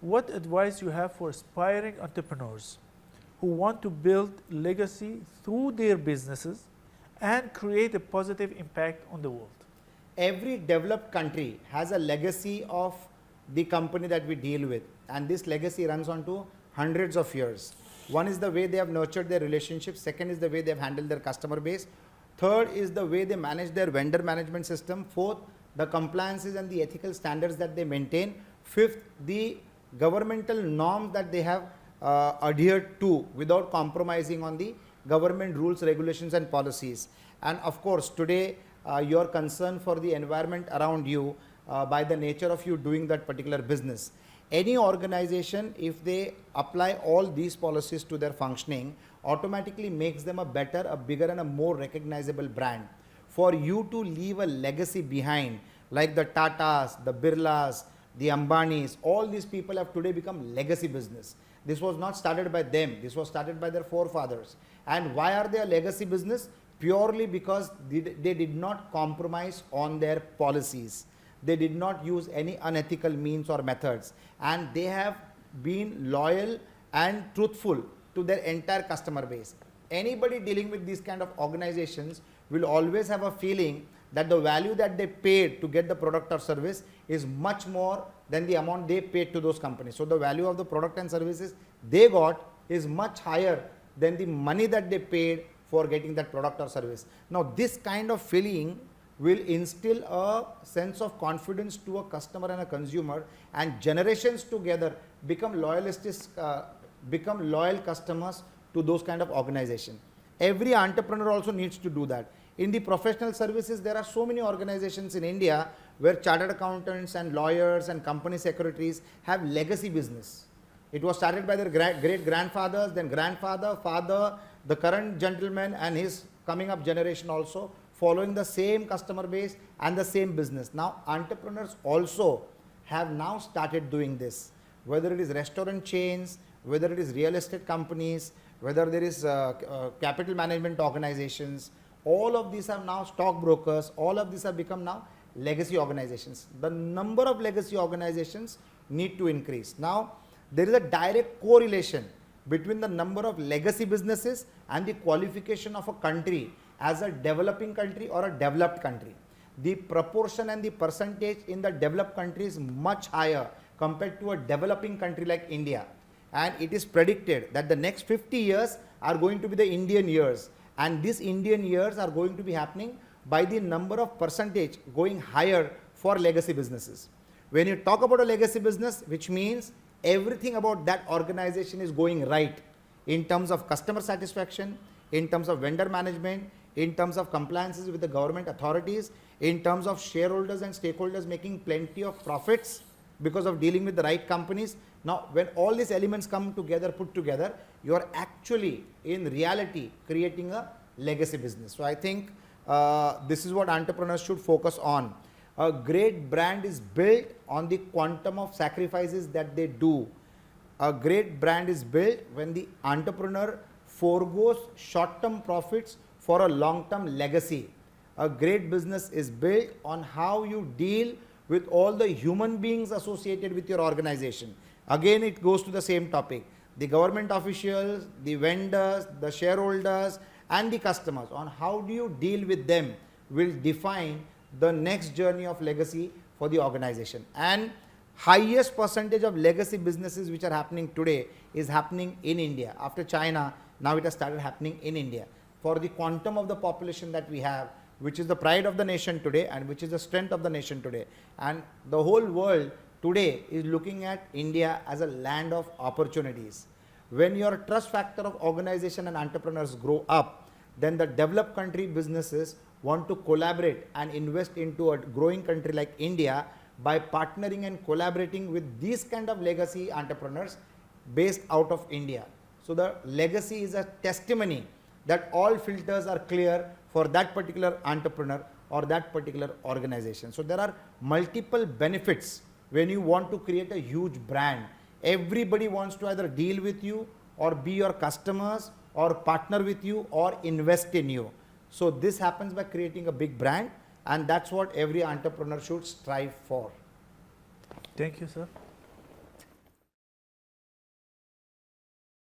what advice you have for aspiring entrepreneurs who want to build legacy through their businesses and create a positive impact on the world? Every developed country has a legacy of the company that we deal with, and this legacy runs on to hundreds of years. One is the way they have nurtured their relationships. Second is the way they have handled their customer base. Third is the way they manage their vendor management system. Fourth, the compliances and the ethical standards that they maintain. Fifth, the governmental norms that they have adhered to without compromising on the government rules, regulations and policies. And of course, today your concern for the environment around you by the nature of you doing that particular business. Any organization, if they apply all these policies to their functioning, automatically makes them a better, a bigger and a more recognizable brand. For you to leave a legacy behind, like the Tatas, the Birlas, the Ambanis, all these people have today become legacy business. This was not started by them, this was started by their forefathers. And why are they a legacy business? Purely because they did not compromise on their policies. They did not use any unethical means or methods, and they have been loyal and truthful to their entire customer base. Anybody dealing with these kind of organizations will always have a feeling that the value that they paid to get the product or service is much more than the amount they paid to those companies. So the value of the product and services they got is much higher than the money that they paid for getting that product or service. Now this kind of feeling will instill a sense of confidence to a customer and a consumer, and generations together become loyal customers to those kind of organization. Every entrepreneur also needs to do that. In the professional services, there are so many organizations in India where chartered accountants and lawyers and company secretaries have legacy business. It was started by their great grandfathers, then grandfather, father, the current gentleman and his coming up generation also, following the same customer base and the same business. Now entrepreneurs also have now started doing this, whether it is restaurant chains, whether it is real estate companies, whether there is capital management organizations, all of these are now stockbrokers, all of these have become now legacy organizations. The number of legacy organizations need to increase. Now there is a direct correlation between the number of legacy businesses and the qualification of a country as a developing country or a developed country. The proportion and the percentage in the developed country is much higher compared to a developing country like India. And it is predicted that the next 50 years are going to be the Indian years, and these Indian years are going to be happening by the number of percentage going higher for legacy businesses. When you talk about a legacy business, which means everything about that organization is going right in terms of customer satisfaction, in terms of vendor management, in terms of compliances with the government authorities, in terms of shareholders and stakeholders making plenty of profits because of dealing with the right companies. Now, when all these elements come together, put together, you are actually in reality creating a legacy business. So I think this is what entrepreneurs should focus on. A great brand is built on the quantum of sacrifices that they do. A great brand is built when the entrepreneur forgoes short-term profits for a long-term legacy. A great business is built on how you deal with all the human beings associated with your organization. Again, it goes to the same topic. The government officials, the vendors, the shareholders, and the customers, on how do you deal with them will define the next journey of legacy for the organization. And highest percentage of legacy businesses which are happening today is happening in India. After China, now it has started happening in India. For the quantum of the population that we have, which is the pride of the nation today and which is the strength of the nation today. And the whole world today is looking at India as a land of opportunities. When your trust factor of organization and entrepreneurs grow up, then the developed country businesses want to collaborate and invest into a growing country like India by partnering and collaborating with these kind of legacy entrepreneurs based out of India. So the legacy is a testimony that all filters are clear for that particular entrepreneur or that particular organization. So there are multiple benefits when you want to create a huge brand. Everybody wants to either deal with you or be your customers or partner with you or invest in you. So this happens by creating a big brand, and that's what every entrepreneur should strive for. Thank you, sir.